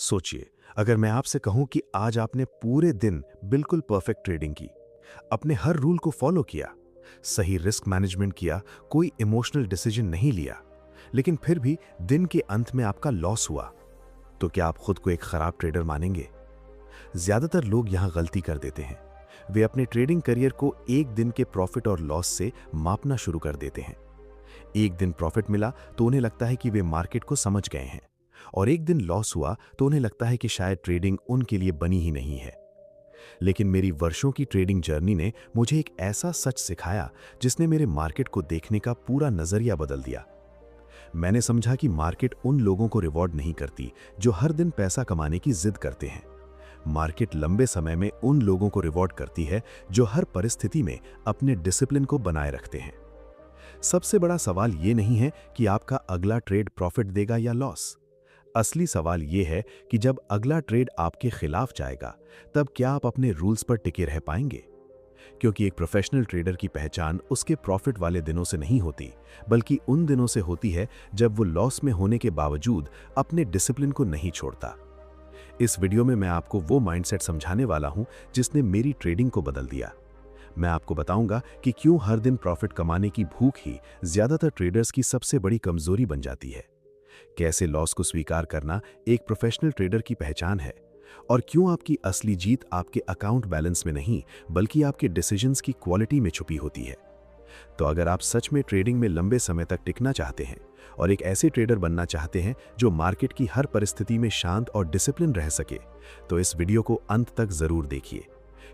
सोचिए, अगर मैं आपसे कहूं कि आज आपने पूरे दिन बिल्कुल परफेक्ट ट्रेडिंग की, अपने हर रूल को फॉलो किया, सही रिस्क मैनेजमेंट किया, कोई इमोशनल डिसीजन नहीं लिया, लेकिन फिर भी दिन के अंत में आपका लॉस हुआ, तो क्या आप खुद को एक खराब ट्रेडर मानेंगे? ज्यादातर लोग यहां गलती कर देते हैं। वे अपने ट्रेडिंग करियर को एक दिन के प्रॉफिट और लॉस से मापना शुरू कर देते हैं। एक दिन प्रॉफिट मिला तो उन्हें लगता है कि वे मार्केट को समझ गए हैं, और एक दिन लॉस हुआ तो उन्हें लगता है कि शायद ट्रेडिंग उनके लिए बनी ही नहीं है। लेकिन मेरी वर्षों की ट्रेडिंग जर्नी ने मुझे एक ऐसा सच सिखाया जिसने मेरे मार्केट को देखने का पूरा नजरिया बदल दिया। मैंने समझा कि मार्केट उन लोगों को रिवॉर्ड नहीं करती जो हर दिन पैसा कमाने की जिद करते हैं। मार्केट लंबे समय में उन लोगों को रिवॉर्ड करती है जो हर परिस्थिति में अपने डिसिप्लिन को बनाए रखते हैं। सबसे बड़ा सवाल ये नहीं है कि आपका अगला ट्रेड प्रॉफिट देगा या लॉस। असली सवाल यह है कि जब अगला ट्रेड आपके खिलाफ जाएगा, तब क्या आप अपने रूल्स पर टिके रह पाएंगे? क्योंकि एक प्रोफेशनल ट्रेडर की पहचान उसके प्रॉफिट वाले दिनों से नहीं होती, बल्कि उन दिनों से होती है जब वो लॉस में होने के बावजूद अपने डिसिप्लिन को नहीं छोड़ता। इस वीडियो में मैं आपको वो माइंडसेट समझाने वाला हूं जिसने मेरी ट्रेडिंग को बदल दिया। मैं आपको बताऊंगा कि क्यों हर दिन प्रॉफिट कमाने की भूख ही ज्यादातर ट्रेडर्स की सबसे बड़ी कमजोरी बन जाती है, कैसे लॉस को स्वीकार करना एक प्रोफेशनल ट्रेडर की पहचान है, और क्यों आपकी असली जीत आपके अकाउंट बैलेंस में नहीं बल्कि आपके डिसीजंस की क्वालिटी में छुपी होती है। तो अगर आप सच में ट्रेडिंग में लंबे समय तक टिकना चाहते हैं और एक ऐसे ट्रेडर बनना चाहते हैं जो मार्केट की हर परिस्थिति में शांत और डिसिप्लिन रह सके, तो इस वीडियो को अंत तक जरूर देखिए,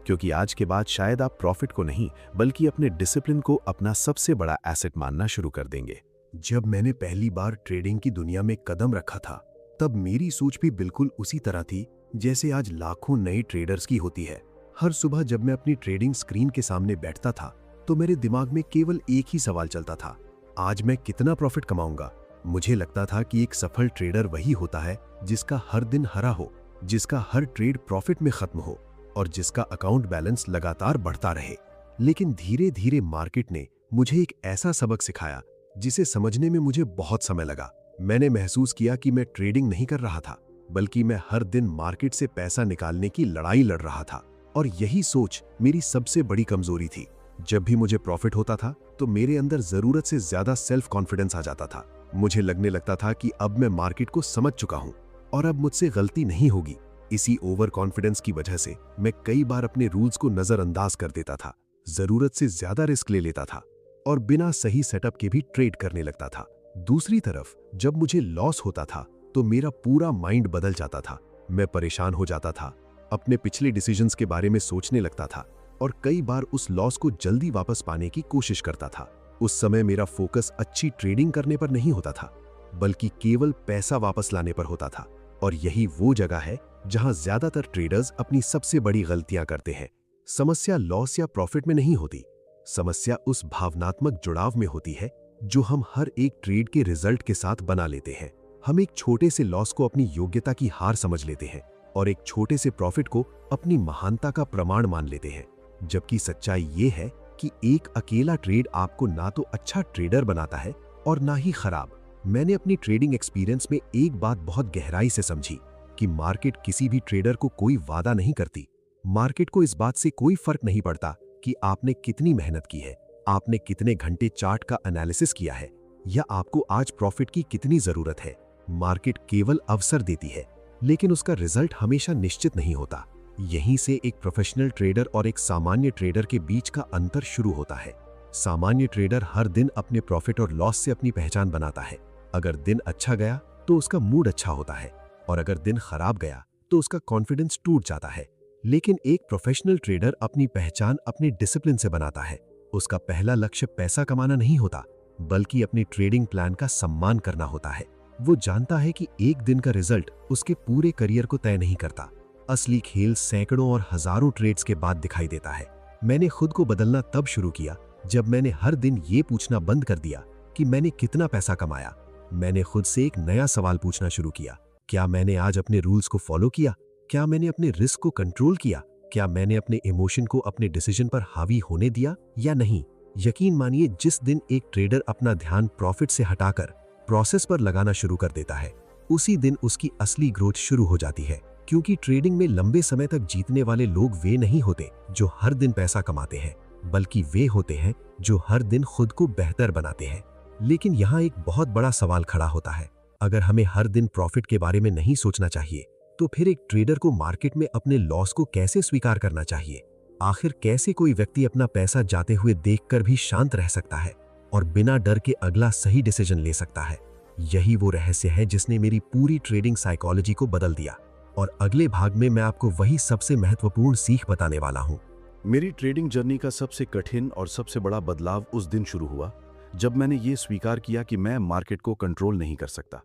क्योंकि आज के बाद शायद आप प्रॉफिट को नहीं बल्कि अपने डिसिप्लिन को अपना सबसे बड़ा एसेट मानना शुरू कर देंगे। जब मैंने पहली बार ट्रेडिंग की दुनिया में कदम रखा था, तब मेरी सोच भी बिल्कुल उसी तरह थी जैसे आज लाखों नए ट्रेडर्स की होती है। हर सुबह जब मैं अपनी ट्रेडिंग स्क्रीन के सामने बैठता था, तो मेरे दिमाग में केवल एक ही सवाल चलता था, आज मैं कितना प्रॉफिट कमाऊंगा। मुझे लगता था कि एक सफल ट्रेडर वही होता है जिसका हर दिन हरा हो, जिसका हर ट्रेड प्रॉफिट में खत्म हो और जिसका अकाउंट बैलेंस लगातार बढ़ता रहे। लेकिन धीरे धीरे मार्केट ने मुझे एक ऐसा सबक सिखाया जिसे समझने में मुझे बहुत समय लगा। मैंने महसूस किया कि मैं ट्रेडिंग नहीं कर रहा था, बल्कि मैं हर दिन मार्केट से पैसा निकालने की लड़ाई लड़ रहा था, और यही सोच मेरी सबसे बड़ी कमजोरी थी। जब भी मुझे प्रॉफिट होता था तो मेरे अंदर जरूरत से ज्यादा सेल्फ कॉन्फिडेंस आ जाता था। मुझे लगने लगता था कि अब मैं मार्केट को समझ चुका हूं और अब मुझसे गलती नहीं होगी। इसी ओवर कॉन्फिडेंस की वजह से मैं कई बार अपने रूल्स को नजरअंदाज कर देता था, जरूरत से ज्यादा रिस्क ले लेता था और बिना सही सेटअप के भी ट्रेड करने लगता था। दूसरी तरफ जब मुझे लॉस होता था तो मेरा पूरा माइंड बदल जाता था। मैं परेशान हो जाता था, अपने पिछले डिसीजंस के बारे में सोचने लगता था और कई बार उस लॉस को जल्दी वापस पाने की कोशिश करता था। उस समय मेरा फोकस अच्छी ट्रेडिंग करने पर नहीं होता था, बल्कि केवल पैसा वापस लाने पर होता था। और यही वो जगह है जहां ज्यादातर ट्रेडर्स अपनी सबसे बड़ी गलतियां करते हैं। समस्या लॉस या प्रॉफिट में नहीं होती, समस्या उस भावनात्मक जुड़ाव में होती है जो हम हर एक ट्रेड के रिजल्ट के साथ बना लेते हैं। हम एक छोटे से लॉस को अपनी योग्यता की हार समझ लेते हैं और एक छोटे से प्रॉफिट को अपनी महानता का प्रमाण मान लेते हैं, जबकि सच्चाई ये है कि एक अकेला ट्रेड आपको ना तो अच्छा ट्रेडर बनाता है और ना ही खराब। मैंने अपनी ट्रेडिंग एक्सपीरियंस में एक बात बहुत गहराई से समझी कि मार्केट किसी भी ट्रेडर को कोई वादा नहीं करती। मार्केट को इस बात से कोई फर्क नहीं पड़ता कि आपने कितनी मेहनत की है, आपने कितने घंटे चार्ट का एनालिसिस किया है, या आपको आज प्रॉफिट की कितनी जरूरत है। मार्केट केवल अवसर देती है, लेकिन उसका रिजल्ट हमेशा निश्चित नहीं होता। यहीं से एक प्रोफेशनल ट्रेडर और एक सामान्य ट्रेडर के बीच का अंतर शुरू होता है। सामान्य ट्रेडर हर दिन अपने प्रॉफिट और लॉस से अपनी पहचान बनाता है। अगर दिन अच्छा गया तो उसका मूड अच्छा होता है, और अगर दिन खराब गया तो उसका कॉन्फिडेंस टूट जाता है। लेकिन एक प्रोफेशनल ट्रेडर अपनी पहचान अपने डिसिप्लिन से बनाता है। उसका पहला लक्ष्य पैसा कमाना नहीं होता, बल्कि अपने ट्रेडिंग प्लान का सम्मान करना होता है। वो जानता है कि एक दिन का रिजल्ट उसके पूरे करियर को तय नहीं करता। असली खेल सैकड़ों और हजारों ट्रेड्स के बाद दिखाई देता है। मैंने खुद को बदलना तब शुरू किया जब मैंने हर दिन ये पूछना बंद कर दिया कि मैंने कितना पैसा कमाया। मैंने खुद से एक नया सवाल पूछना शुरू किया, क्या मैंने आज अपने रूल्स को फॉलो किया? क्या मैंने अपने रिस्क को कंट्रोल किया? क्या मैंने अपने इमोशन को अपने डिसीजन पर हावी होने दिया या नहीं? यकीन मानिए, जिस दिन एक ट्रेडर अपना ध्यान प्रॉफिट से हटाकर प्रोसेस पर लगाना शुरू कर देता है, उसी दिन उसकी असली ग्रोथ शुरू हो जाती है, क्योंकि ट्रेडिंग में लंबे समय तक जीतने वाले लोग वे नहीं होते जो हर दिन पैसा कमाते हैं, बल्कि वे होते हैं जो हर दिन खुद को बेहतर बनाते हैं। लेकिन यहाँ एक बहुत बड़ा सवाल खड़ा होता है। अगर हमें हर दिन प्रॉफिट के बारे में नहीं सोचना चाहिए, तो फिर एक ट्रेडर को मार्केट में अपने लॉस को कैसे स्वीकार करना चाहिए? आखिर कैसे कोई व्यक्ति अपना पैसा जाते हुए देखकर भी शांत रह सकता है और बिना डर के अगला सही डिसीजन ले सकता है? यही वो रहस्य है जिसने मेरी पूरी ट्रेडिंग साइकोलॉजी को बदल दिया। और अगले भाग में मैं आपको वही सबसे महत्वपूर्ण सीख बताने वाला हूँ। मेरी ट्रेडिंग जर्नी का सबसे कठिन और सबसे बड़ा बदलाव उस दिन शुरू हुआ जब मैंने ये स्वीकार किया कि मैं मार्केट को कंट्रोल नहीं कर सकता।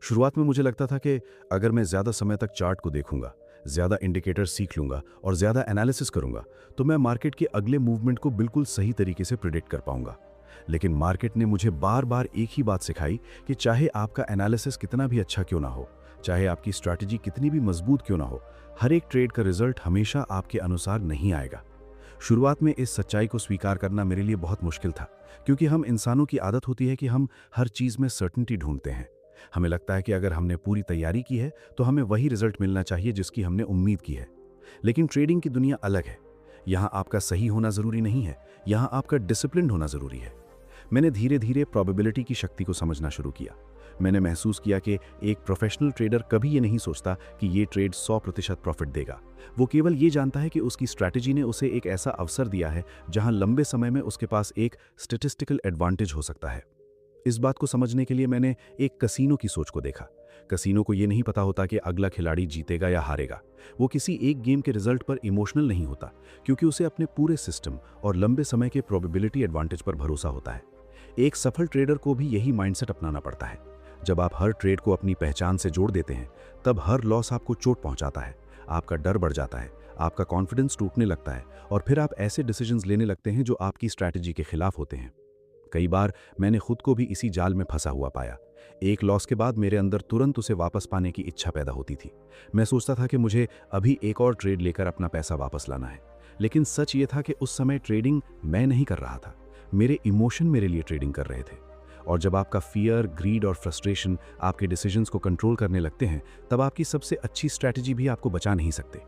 शुरुआत में मुझे लगता था कि अगर मैं ज़्यादा समय तक चार्ट को देखूंगा, ज़्यादा इंडिकेटर सीख लूंगा और ज़्यादा एनालिसिस करूंगा, तो मैं मार्केट के अगले मूवमेंट को बिल्कुल सही तरीके से प्रिडिक्ट कर पाऊंगा। लेकिन मार्केट ने मुझे बार बार एक ही बात सिखाई कि चाहे आपका एनालिसिस कितना भी अच्छा क्यों ना हो, चाहे आपकी स्ट्रैटेजी कितनी भी मजबूत क्यों ना हो, हर एक ट्रेड का रिजल्ट हमेशा आपके अनुसार नहीं आएगा। शुरुआत में इस सच्चाई को स्वीकार करना मेरे लिए बहुत मुश्किल था, क्योंकि हम इंसानों की आदत होती है कि हम हर चीज़ में सर्टेनिटी ढूंढते हैं। हमें लगता है कि अगर हमने पूरी तैयारी की है तो हमें वही रिजल्ट मिलना चाहिए जिसकी हमने उम्मीद की है। लेकिन ट्रेडिंग की दुनिया अलग है। यहाँ आपका सही होना ज़रूरी नहीं है, यहाँ आपका डिसिप्लिन होना ज़रूरी है। मैंने धीरे धीरे प्रोबेबिलिटी की शक्ति को समझना शुरू किया। मैंने महसूस किया कि एक प्रोफेशनल ट्रेडर कभी ये नहीं सोचता कि ये ट्रेड 100% प्रॉफिट देगा। वो केवल ये जानता है कि उसकी स्ट्रैटेजी ने उसे एक ऐसा अवसर दिया है जहां लंबे समय में उसके पास एक स्टैटिस्टिकल एडवांटेज हो सकता है। इस बात को समझने के लिए मैंने एक कसीनो की सोच को देखा। कसीनो को ये नहीं पता होता कि अगला खिलाड़ी जीतेगा या हारेगा। वो किसी एक गेम के रिजल्ट पर इमोशनल नहीं होता, क्योंकि उसे अपने पूरे सिस्टम और लंबे समय के प्रोबेबिलिटी एडवांटेज पर भरोसा होता है। एक सफल ट्रेडर को भी यही माइंडसेट अपनाना पड़ता है। जब आप हर ट्रेड को अपनी पहचान से जोड़ देते हैं, तब हर लॉस आपको चोट पहुंचाता है, आपका डर बढ़ जाता है, आपका कॉन्फिडेंस टूटने लगता है और फिर आप ऐसे डिसीजंस लेने लगते हैं जो आपकी स्ट्रैटेजी के खिलाफ होते हैं। कई बार मैंने खुद को भी इसी जाल में फंसा हुआ पाया। एक लॉस के बाद मेरे अंदर तुरंत उसे वापस पाने की इच्छा पैदा होती थी। मैं सोचता था कि मुझे अभी एक और ट्रेड लेकर अपना पैसा वापस लाना है। लेकिन सच ये था कि उस समय ट्रेडिंग मैं नहीं कर रहा था, मेरे इमोशन मेरे लिए ट्रेडिंग कर रहे थे। और जब आपका फियर, ग्रीड और फ्रस्ट्रेशन आपके डिसीजंस को कंट्रोल करने लगते हैं, तब आपकी सबसे अच्छी स्ट्रैटेजी भी आपको बचा नहीं सकते।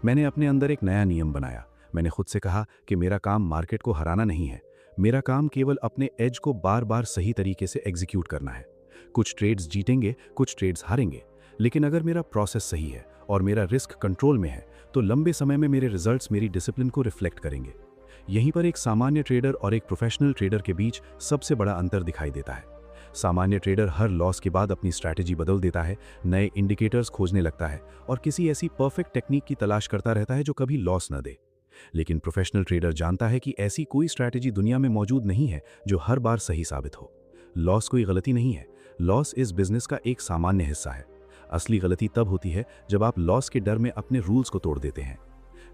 मैंने अपने अंदर एक नया नियम बनाया। मैंने खुद से कहा कि मेरा काम मार्केट को हराना नहीं है, मेरा काम केवल अपने एज को बार बार सही तरीके से एग्जीक्यूट करना है। कुछ ट्रेड्स जीतेंगे, कुछ ट्रेड्स हारेंगे, लेकिन अगर मेरा प्रोसेस सही है और मेरा रिस्क कंट्रोल में है, तो लंबे समय में मेरे रिजल्ट्स मेरी डिसिप्लिन को रिफ्लेक्ट करेंगे। यहीं पर एक सामान्य ट्रेडर और एक प्रोफेशनल ट्रेडर के बीच सबसे बड़ा अंतर दिखाई देता है। सामान्य ट्रेडर हर लॉस के बाद अपनी स्ट्रैटेजी बदल देता है, नए इंडिकेटर्स खोजने लगता है और किसी ऐसी परफेक्ट टेक्निक की तलाश करता रहता है जो कभी लॉस न दे। लेकिन प्रोफेशनल ट्रेडर जानता है कि ऐसी कोई स्ट्रैटेजी दुनिया में मौजूद नहीं है जो हर बार सही साबित हो। लॉस कोई गलती नहीं है, लॉस इस बिजनेस का एक सामान्य हिस्सा है। असली गलती तब होती है जब आप लॉस के डर में अपने रूल्स को तोड़ देते हैं।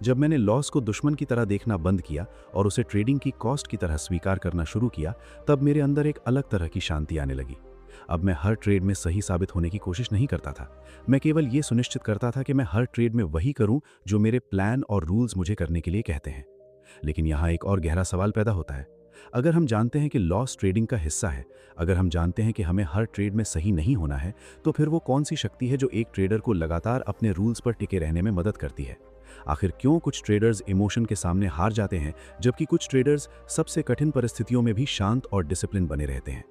जब मैंने लॉस को दुश्मन की तरह देखना बंद किया और उसे ट्रेडिंग की कॉस्ट की तरह स्वीकार करना शुरू किया, तब मेरे अंदर एक अलग तरह की शांति आने लगी। अब मैं हर ट्रेड में सही साबित होने की कोशिश नहीं करता था। मैं केवल ये सुनिश्चित करता था कि मैं हर ट्रेड में वही करूं जो मेरे प्लान और रूल्स मुझे करने के लिए कहते हैं। लेकिन यहाँ एक और गहरा सवाल पैदा होता है। अगर हम जानते हैं कि लॉस ट्रेडिंग का हिस्सा है, अगर हम जानते हैं कि हमें हर ट्रेड में सही नहीं होना है, तो फिर वो कौन सी शक्ति है जो एक ट्रेडर को लगातार अपने रूल्स पर टिके रहने में मदद करती है? आखिर क्यों कुछ ट्रेडर्स इमोशन के सामने हार जाते हैं, जबकि कुछ ट्रेडर्स सबसे कठिन परिस्थितियों में भी शांत और डिसिप्लिन बने रहते हैं?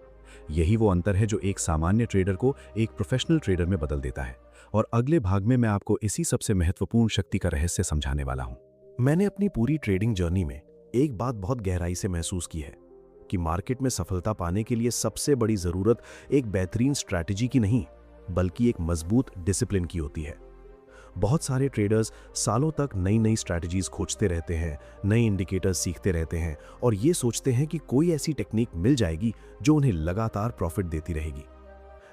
यही वो अंतर है जो एक सामान्य ट्रेडर को एक प्रोफेशनल ट्रेडर में बदल देता है। और अगले भाग में मैं आपको इसी सबसे महत्वपूर्ण शक्ति का रहस्य समझाने वाला हूं। मैंने अपनी पूरी ट्रेडिंग जर्नी में एक बात बहुत गहराई से महसूस की है कि मार्केट में सफलता पाने के लिए सबसे बड़ी जरूरत एक बेहतरीन स्ट्रैटेजी की नहीं, बल्कि एक मजबूत डिसिप्लिन की होती है। बहुत सारे ट्रेडर्स सालों तक नई नई स्ट्रैटेजीज खोजते रहते हैं, नए इंडिकेटर्स सीखते रहते हैं और ये सोचते हैं कि कोई ऐसी टेक्निक मिल जाएगी जो उन्हें लगातार प्रॉफिट देती रहेगी।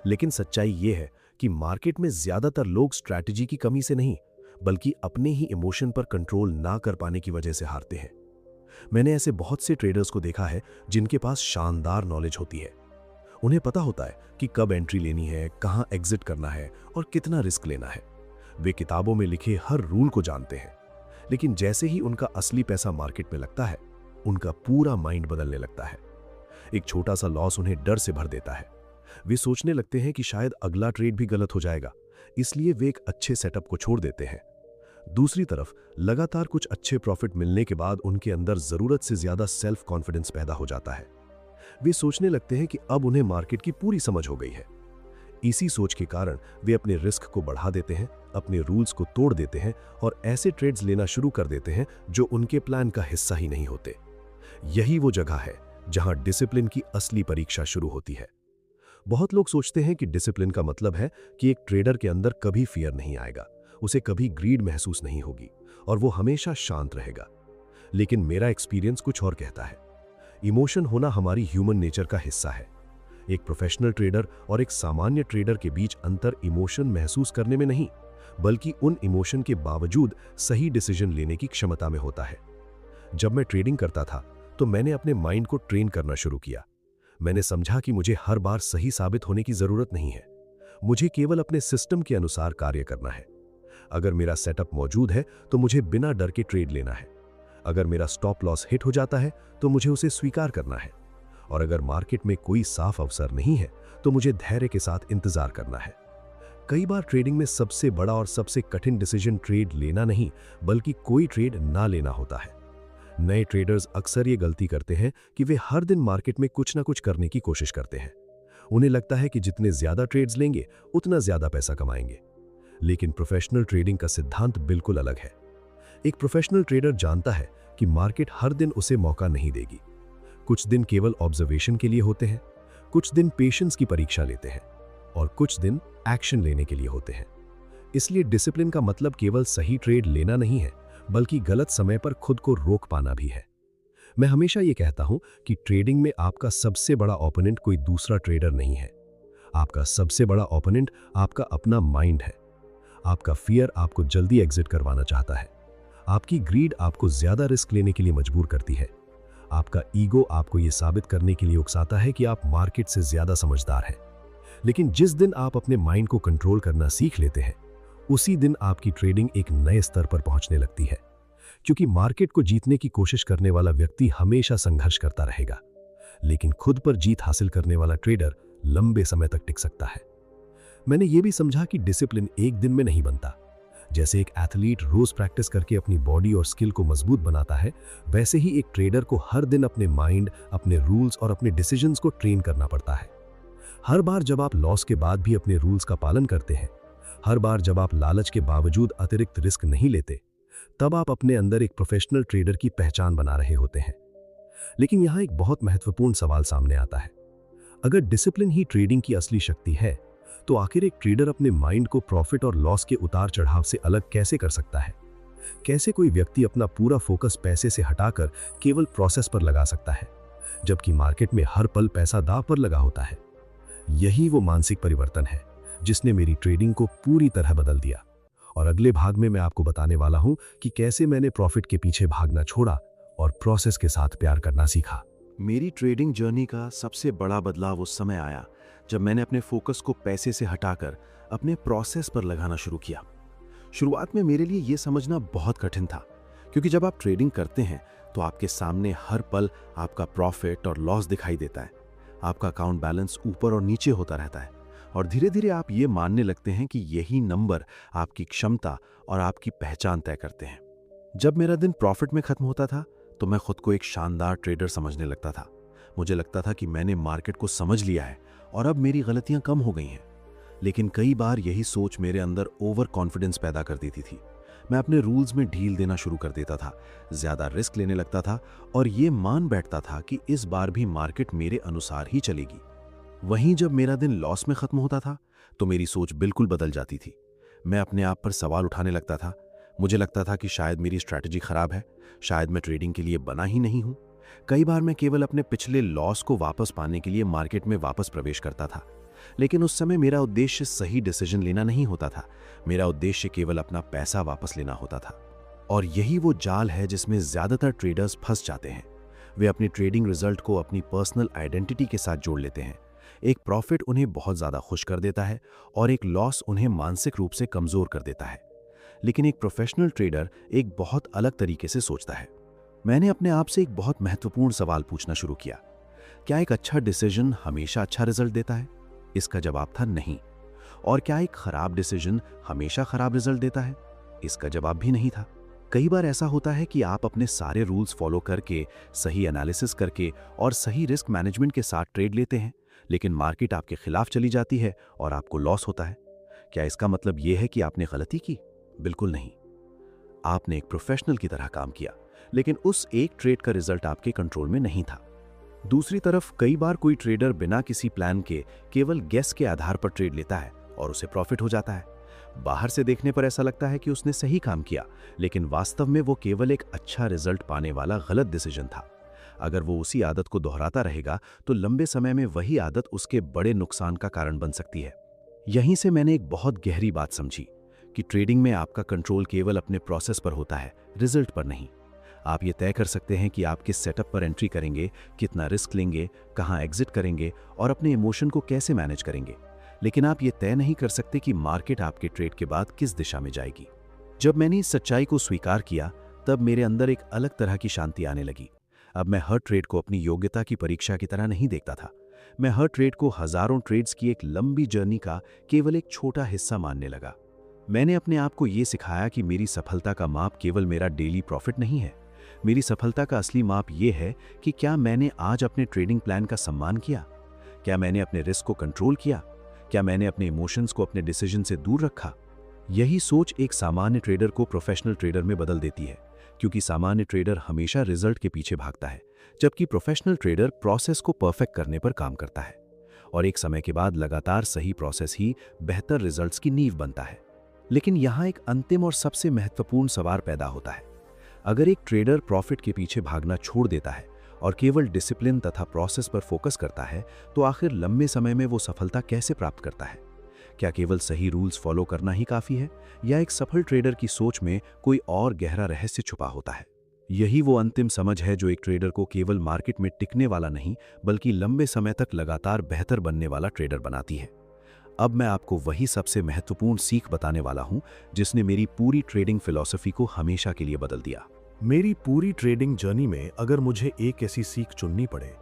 लेकिन सच्चाई ये है कि मार्केट में ज्यादातर लोग स्ट्रैटेजी की कमी से नहीं, बल्कि अपने ही इमोशन पर कंट्रोल ना कर पाने की वजह से हारते हैं। मैंने ऐसे बहुत से ट्रेडर्स को देखा है जिनके पास शानदार नॉलेज होती है। उन्हें पता होता है कि कब एंट्री लेनी है, कहां एग्जिट करना है और कितना रिस्क लेना है। वे किताबों में लिखे हर रूल को जानते हैं, लेकिन जैसे ही उनका असली पैसा मार्केट में लगता है, उनका पूरा माइंड बदलने लगता है। एक छोटा सा लॉस उन्हें डर से भर देता है। वे सोचने लगते हैं कि शायद अगला ट्रेड भी गलत हो जाएगा, इसलिए वे एक अच्छे सेटअप को छोड़ देते हैं। दूसरी तरफ लगातार कुछ अच्छे प्रॉफिट मिलने के बाद उनके अंदर जरूरत से ज्यादा सेल्फ कॉन्फिडेंस पैदा हो जाता है। वे सोचने लगते हैं कि अब उन्हें मार्केट की पूरी समझ हो गई है। इसी सोच के कारण वे अपने रिस्क को बढ़ा देते हैं, अपने रूल्स को तोड़ देते हैं और ऐसे ट्रेड्स लेना शुरू कर देते हैं जो उनके प्लान का हिस्सा ही नहीं होते। यही वो जगह है जहां डिसिप्लिन की असली परीक्षा शुरू होती है। बहुत लोग सोचते हैं कि डिसिप्लिन का मतलब है कि एक ट्रेडर के अंदर कभी फियर नहीं आएगा, उसे कभी ग्रीड महसूस नहीं होगी और वो हमेशा शांत रहेगा। लेकिन मेरा एक्सपीरियंस कुछ और कहता है। इमोशन होना हमारी ह्यूमन नेचर का हिस्सा है। एक प्रोफेशनल ट्रेडर और एक सामान्य ट्रेडर के बीच अंतर इमोशन महसूस करने में नहीं, बल्कि उन इमोशन के बावजूद सही डिसीजन लेने की क्षमता में होता है। जब मैं ट्रेडिंग करता था तो मैंने अपने माइंड को ट्रेन करना शुरू किया। मैंने समझा कि मुझे हर बार सही साबित होने की जरूरत नहीं है, मुझे केवल अपने सिस्टम के अनुसार कार्य करना है। अगर मेरा सेटअप मौजूद है तो मुझे बिना डर के ट्रेड लेना है। अगर मेरा स्टॉप लॉस हिट हो जाता है तो मुझे उसे स्वीकार करना है। और अगर मार्केट में कोई साफ अवसर नहीं है तो मुझे धैर्य के साथ इंतजार करना है। कई बार ट्रेडिंग में सबसे बड़ा और सबसे कठिन डिसीजन ट्रेड लेना नहीं, बल्कि कोई ट्रेड ना लेना होता है। नए ट्रेडर्स अक्सर ये गलती करते हैं कि वे हर दिन मार्केट में कुछ ना कुछ करने की कोशिश करते हैं। उन्हें लगता है कि जितने ज्यादा ट्रेड्स लेंगे उतना ज्यादा पैसा कमाएंगे। लेकिन प्रोफेशनल ट्रेडिंग का सिद्धांत बिल्कुल अलग है। एक प्रोफेशनल ट्रेडर जानता है कि मार्केट हर दिन उसे मौका नहीं देगी। कुछ दिन केवल ऑब्जर्वेशन के लिए होते हैं, कुछ दिन पेशेंस की परीक्षा लेते हैं और कुछ दिन एक्शन लेने के लिए होते हैं। इसलिए डिसिप्लिन का मतलब केवल सही ट्रेड लेना नहीं है, बल्कि गलत समय पर खुद को रोक पाना भी है। मैं हमेशा ये कहता हूं कि ट्रेडिंग में आपका सबसे बड़ा ओपोनेंट कोई दूसरा ट्रेडर नहीं है। आपका सबसे बड़ा ओपोनेंट आपका अपना माइंड है। आपका फियर आपको जल्दी एग्जिट करवाना चाहता है। आपकी ग्रीड आपको ज्यादा रिस्क लेने के लिए मजबूर करती है। आपका ईगो आपको यह साबित करने के लिए उकसाता है कि आप मार्केट से ज्यादा समझदार हैं। लेकिन जिस दिन आप अपने माइंड को कंट्रोल करना सीख लेते हैं, उसी दिन आपकी ट्रेडिंग एक नए स्तर पर पहुंचने लगती है। क्योंकि मार्केट को जीतने की कोशिश करने वाला व्यक्ति हमेशा संघर्ष करता रहेगा, लेकिन खुद पर जीत हासिल करने वाला ट्रेडर लंबे समय तक टिक सकता है। मैंने यह भी समझा कि डिसिप्लिन एक दिन में नहीं बनता। जैसे एक एथलीट रोज प्रैक्टिस करके अपनी बॉडी और स्किल को मजबूत बनाता है, वैसे ही एक ट्रेडर को हर दिन अपने माइंड, अपने रूल्स और अपने डिसीजंस को ट्रेन करना पड़ता है। हर बार जब आप लॉस के बाद भी अपने रूल्स का पालन करते हैं, हर बार जब आप लालच के बावजूद अतिरिक्त रिस्क नहीं लेते, तब आप अपने अंदर एक प्रोफेशनल ट्रेडर की पहचान बना रहे होते हैं। लेकिन यहाँ एक बहुत महत्वपूर्ण सवाल सामने आता है। अगर डिसिप्लिन ही ट्रेडिंग की असली शक्ति है, तो आखिर एक ट्रेडर अपने माइंड को प्रॉफिट और लॉस के उतार चढ़ाव से अलग कैसे कर सकता है? कैसे कोई व्यक्ति अपना पूरा फोकस पैसे से हटाकर केवल प्रोसेस पर लगा सकता है, जबकि मार्केट में हर पल पैसा दांव पर लगा होता है? यही वो मानसिक परिवर्तन है जिसने मेरी ट्रेडिंग को पूरी तरह बदल दिया। और अगले भाग में मैं आपको बताने वाला हूं कि कैसे मैंने प्रॉफिट के पीछे भागना छोड़ा और प्रोसेस के साथ प्यार करना सीखा। मेरी ट्रेडिंग जर्नी का सबसे बड़ा बदलाव उस समय आया जब मैंने अपने फोकस को पैसे से हटाकर अपने प्रोसेस पर लगाना शुरू किया। शुरुआत में मेरे लिए यह समझना बहुत कठिन था, क्योंकि जब आप ट्रेडिंग करते हैं तो आपके सामने हर पल आपका प्रॉफिट और लॉस दिखाई देता है। आपका अकाउंट बैलेंस ऊपर और नीचे होता रहता है और धीरे धीरे आप ये मानने लगते हैं कि यही नंबर आपकी क्षमता और आपकी पहचान तय करते हैं। जब मेरा दिन प्रॉफिट में खत्म होता था तो मैं खुद को एक शानदार ट्रेडर समझने लगता था। मुझे लगता था कि मैंने मार्केट को समझ लिया है और अब मेरी गलतियां कम हो गई हैं। लेकिन कई बार यही सोच मेरे अंदर ओवर कॉन्फिडेंस पैदा कर देती थी। मैं अपने रूल्स में ढील देना शुरू कर देता था, ज्यादा रिस्क लेने लगता था और ये मान बैठता था कि इस बार भी मार्केट मेरे अनुसार ही चलेगी। वहीं जब मेरा दिन लॉस में खत्म होता था तो मेरी सोच बिल्कुल बदल जाती थी। मैं अपने आप पर सवाल उठाने लगता था। मुझे लगता था कि शायद मेरी स्ट्रैटेजी खराब है, शायद मैं ट्रेडिंग के लिए बना ही नहीं हूं। कई बार मैं केवल अपने पिछले लॉस को वापस पाने के लिए मार्केट में वापस प्रवेश करता था, लेकिन उस समय मेरा उद्देश्य सही डिसीजन लेना नहीं होता था। मेरा उद्देश्य केवल अपना पैसा वापस लेना होता था। और यही वो जाल है जिसमें ज्यादातर ट्रेडर्स फंस जाते हैं। वे अपनी ट्रेडिंग रिजल्ट को अपनी पर्सनल आइडेंटिटी के साथ जोड़ लेते हैं। एक प्रॉफिट उन्हें बहुत ज्यादा खुश कर देता है और एक लॉस उन्हें मानसिक रूप से कमजोर कर देता है। लेकिन एक प्रोफेशनल ट्रेडर एक बहुत अलग तरीके से सोचता है। मैंने अपने आप से एक बहुत महत्वपूर्ण सवाल पूछना शुरू किया। क्या एक अच्छा डिसीजन हमेशा अच्छा रिजल्ट देता है? इसका जवाब था नहीं। और क्या एक खराब डिसीजन हमेशा खराब रिजल्ट देता है? इसका जवाब भी नहीं था। कई बार ऐसा होता है कि आप अपने सारे रूल्स फॉलो करके, सही एनालिसिस करके और सही रिस्क मैनेजमेंट के साथ ट्रेड लेते हैं, लेकिन मार्केट आपके खिलाफ चली जाती है और आपको लॉस होता है। क्या इसका मतलब यह है कि आपने गलती की? बिल्कुल नहीं। आपने एक प्रोफेशनल की तरह काम किया, लेकिन उस एक ट्रेड का रिजल्ट आपके कंट्रोल में नहीं था। दूसरी तरफ कई बार कोई ट्रेडर बिना किसी प्लान के केवल गेस के आधार पर ट्रेड लेता है और उसे प्रॉफिट हो जाता है। बाहर से देखने पर ऐसा लगता है कि उसने सही काम किया, लेकिन वास्तव में वो केवल एक अच्छा रिजल्ट पाने वाला गलत डिसीजन था। अगर वो उसी आदत को दोहराता रहेगा तो लंबे समय में वही आदत उसके बड़े नुकसान का कारण बन सकती है। यहीं से मैंने एक बहुत गहरी बात समझी कि ट्रेडिंग में आपका कंट्रोल केवल अपने प्रोसेस पर होता है, रिजल्ट पर नहीं। आप ये तय कर सकते हैं कि आप किस सेटअप पर एंट्री करेंगे, कितना रिस्क लेंगे, कहाँ एग्जिट करेंगे और अपने इमोशन को कैसे मैनेज करेंगे, लेकिन आप ये तय नहीं कर सकते कि मार्केट आपके ट्रेड के बाद किस दिशा में जाएगी। जब मैंने इस सच्चाई को स्वीकार किया, तब मेरे अंदर एक अलग तरह की शांति आने लगी। अब मैं हर ट्रेड को अपनी योग्यता की परीक्षा की तरह नहीं देखता था। मैं हर ट्रेड को हजारों ट्रेड्स की एक लंबी जर्नी का केवल एक छोटा हिस्सा मानने लगा। मैंने अपने आप को ये सिखाया कि मेरी सफलता का माप केवल मेरा डेली प्रॉफिट नहीं है। मेरी सफलता का असली माप ये है कि क्या मैंने आज अपने ट्रेडिंग प्लान का सम्मान किया, क्या मैंने अपने रिस्क को कंट्रोल किया, क्या मैंने अपने इमोशंस को अपने डिसीजन से दूर रखा। यही सोच एक सामान्य ट्रेडर को प्रोफेशनल ट्रेडर में बदल देती है, क्योंकि सामान्य ट्रेडर हमेशा रिजल्ट के पीछे भागता है, जबकि प्रोफेशनल ट्रेडर प्रोसेस को परफेक्ट करने पर काम करता है। और एक समय के बाद लगातार सही प्रोसेस ही बेहतर रिजल्ट्स की नींव बनता है। लेकिन यहाँ एक अंतिम और सबसे महत्वपूर्ण सवाल पैदा होता है। अगर एक ट्रेडर प्रॉफिट के पीछे भागना छोड़ देता है और केवल डिसिप्लिन तथा प्रोसेस पर फोकस करता है, तो आखिर लंबे समय में वो सफलता कैसे प्राप्त करता है? क्या केवल सही रूल्स फॉलो करना ही काफ़ी है, या एक सफल ट्रेडर की सोच में कोई और गहरा रहस्य छुपा होता है? यही वो अंतिम समझ है जो एक ट्रेडर को केवल मार्केट में टिकने वाला नहीं, बल्कि लंबे समय तक लगातार बेहतर बनने वाला ट्रेडर बनाती है। अब मैं आपको वही सबसे महत्वपूर्ण सीख बताने वाला हूं जिसने मेरी पूरी ट्रेडिंग फिलॉसफी को हमेशा के लिए बदल दिया। मेरी पूरी ट्रेडिंग जर्नी में अगर मुझे एक ऐसी सीख चुननी पड़े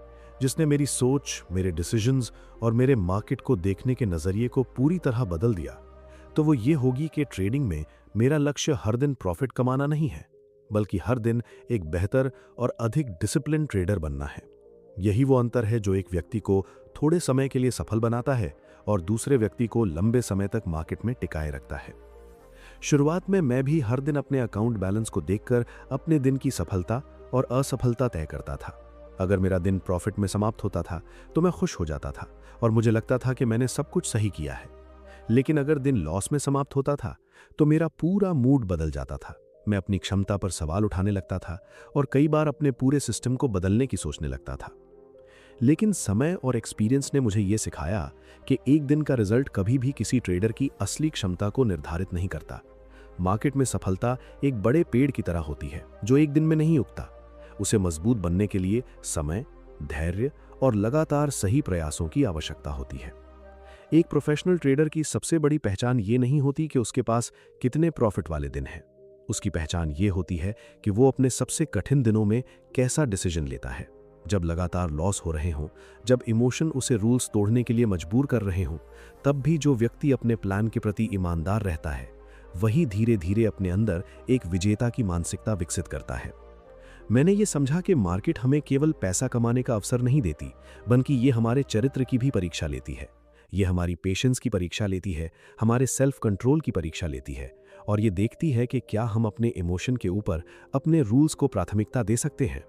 जिसने मेरी सोच, मेरे डिसीजंस और मेरे मार्केट को देखने के नज़रिए को पूरी तरह बदल दिया, तो वो ये होगी कि ट्रेडिंग में मेरा लक्ष्य हर दिन प्रॉफिट कमाना नहीं है, बल्कि हर दिन एक बेहतर और अधिक डिसिप्लिन ट्रेडर बनना है। यही वो अंतर है जो एक व्यक्ति को थोड़े समय के लिए सफल बनाता है और दूसरे व्यक्ति को लंबे समय तक मार्केट में टिकाए रखता है। शुरुआत में मैं भी हर दिन अपने अकाउंट बैलेंस को देखकर अपने दिन की सफलता और असफलता तय करता था। अगर मेरा दिन प्रॉफिट में समाप्त होता था तो मैं खुश हो जाता था और मुझे लगता था कि मैंने सब कुछ सही किया है। लेकिन अगर दिन लॉस में समाप्त होता था तो मेरा पूरा मूड बदल जाता था। मैं अपनी क्षमता पर सवाल उठाने लगता था और कई बार अपने पूरे सिस्टम को बदलने की सोचने लगता था। लेकिन समय और एक्सपीरियंस ने मुझे ये सिखाया कि एक दिन का रिजल्ट कभी भी किसी ट्रेडर की असली क्षमता को निर्धारित नहीं करता। मार्केट में सफलता एक बड़े पेड़ की तरह होती है जो एक दिन में नहीं उगता। उसे मजबूत बनने के लिए समय, धैर्य और लगातार सही प्रयासों की आवश्यकता होती है। एक प्रोफेशनल ट्रेडर की सबसे बड़ी पहचान ये नहीं होती कि उसके पास कितने प्रॉफिट वाले दिन हैं। उसकी पहचान ये होती है कि वो अपने सबसे कठिन दिनों में कैसा डिसीजन लेता है। जब लगातार लॉस हो रहे हों, जब इमोशन उसे रूल्स तोड़ने के लिए मजबूर कर रहे हों, तब भी जो व्यक्ति अपने प्लान के प्रति ईमानदार रहता है, वही धीरे धीरे अपने अंदर एक विजेता की मानसिकता विकसित करता है। मैंने ये समझा कि मार्केट हमें केवल पैसा कमाने का अवसर नहीं देती, बल्कि ये हमारे चरित्र की भी परीक्षा लेती है। ये हमारी पेशेंस की परीक्षा लेती है, हमारे सेल्फ कंट्रोल की परीक्षा लेती है, और ये देखती है कि क्या हम अपने इमोशन के ऊपर अपने रूल्स को प्राथमिकता दे सकते हैं।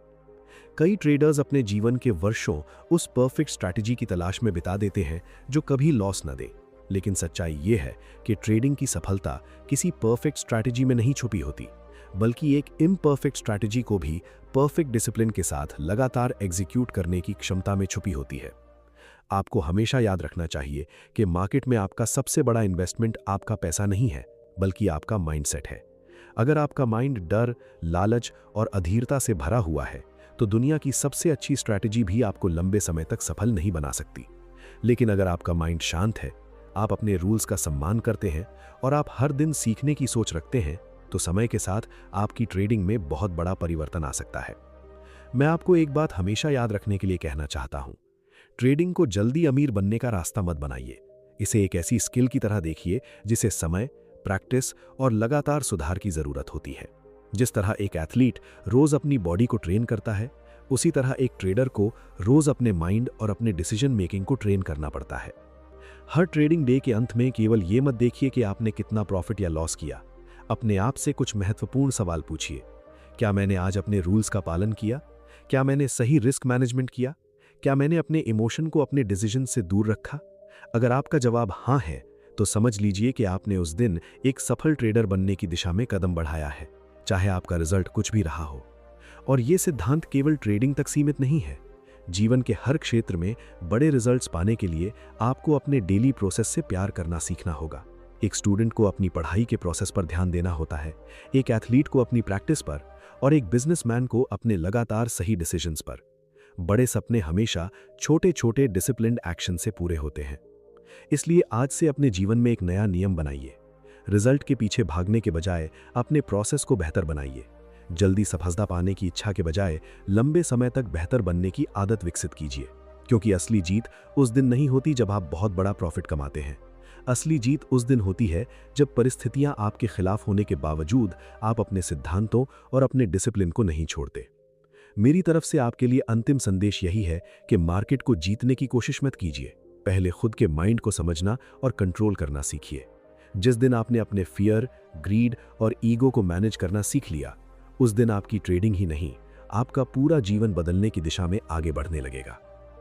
कई ट्रेडर्स अपने जीवन के वर्षों उस परफेक्ट स्ट्रैटेजी की तलाश में बिता देते हैं जो कभी लॉस न दे। लेकिन सच्चाई ये है कि ट्रेडिंग की सफलता किसी परफेक्ट स्ट्रैटेजी में नहीं छुपी होती, बल्कि एक इम्परफेक्ट स्ट्रैटेजी को भी परफेक्ट डिसिप्लिन के साथ लगातार एग्जीक्यूट करने की क्षमता में छुपी होती है। आपको हमेशा याद रखना चाहिए कि मार्केट में आपका सबसे बड़ा इन्वेस्टमेंट आपका पैसा नहीं है, बल्कि आपका माइंडसेट है। अगर आपका माइंड डर, लालच और अधीरता से भरा हुआ है, तो दुनिया की सबसे अच्छी स्ट्रैटेजी भी आपको लंबे समय तक सफल नहीं बना सकती। लेकिन अगर आपका माइंड शांत है, आप अपने रूल्स का सम्मान करते हैं और आप हर दिन सीखने की सोच रखते हैं, तो समय के साथ आपकी ट्रेडिंग में बहुत बड़ा परिवर्तन आ सकता है। मैं आपको एक बात हमेशा याद रखने के लिए कहना चाहता हूं। ट्रेडिंग को जल्दी अमीर बनने का रास्ता मत बनाइए। इसे एक ऐसी स्किल की तरह देखिए जिसे समय, प्रैक्टिस और लगातार सुधार की जरूरत होती है। जिस तरह एक एथलीट रोज अपनी बॉडी को ट्रेन करता है, उसी तरह एक ट्रेडर को रोज अपने माइंड और अपने डिसीजन मेकिंग को ट्रेन करना पड़ता है। हर ट्रेडिंग डे के अंत में केवल ये मत देखिए कि आपने कितना प्रॉफिट या लॉस किया। अपने आप से कुछ महत्वपूर्ण सवाल पूछिए। क्या मैंने आज अपने रूल्स का पालन किया? क्या मैंने सही रिस्क मैनेजमेंट किया? क्या मैंने अपने इमोशन को अपने डिसीजन से दूर रखा? अगर आपका जवाब हाँ है, तो समझ लीजिए कि आपने उस दिन एक सफल ट्रेडर बनने की दिशा में कदम बढ़ाया है, चाहे आपका रिजल्ट कुछ भी रहा हो। और ये सिद्धांत केवल ट्रेडिंग तक सीमित नहीं है। जीवन के हर क्षेत्र में बड़े रिजल्ट्स पाने के लिए आपको अपने डेली प्रोसेस से प्यार करना सीखना होगा। एक स्टूडेंट को अपनी पढ़ाई के प्रोसेस पर ध्यान देना होता है, एक एथलीट को अपनी प्रैक्टिस पर, और एक बिजनेसमैन को अपने लगातार सही डिसीजंस पर। बड़े सपने हमेशा छोटे छोटे डिसिप्लिन्ड एक्शन से पूरे होते हैं। इसलिए आज से अपने जीवन में एक नया नियम बनाइए। रिजल्ट के पीछे भागने के बजाय अपने प्रोसेस को बेहतर बनाइए। जल्दी सफलता पाने की इच्छा के बजाय लंबे समय तक बेहतर बनने की आदत विकसित कीजिए, क्योंकि असली जीत उस दिन नहीं होती जब आप बहुत बड़ा प्रॉफिट कमाते हैं। असली जीत उस दिन होती है जब परिस्थितियां आपके खिलाफ होने के बावजूद आप अपने सिद्धांतों और अपने डिसिप्लिन को नहीं छोड़ते। मेरी तरफ से आपके लिए अंतिम संदेश यही है कि मार्केट को जीतने की कोशिश मत कीजिए। पहले खुद के माइंड को समझना और कंट्रोल करना सीखिए। जिस दिन आपने अपने फियर, ग्रीड और ईगो को मैनेज करना सीख लिया, उस दिन आपकी ट्रेडिंग ही नहीं, आपका पूरा जीवन बदलने की दिशा में आगे बढ़ने लगेगा।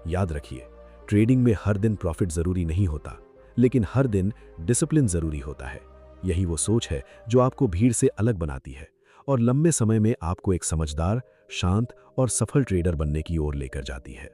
याद रखिए, ट्रेडिंग में हर दिन प्रॉफिट जरूरी नहीं होता, लेकिन हर दिन डिसिप्लिन जरूरी होता है। यही वो सोच है जो आपको भीड़ से अलग बनाती है और लंबे समय में आपको एक समझदार, शांत और सफल ट्रेडर बनने की ओर लेकर जाती है।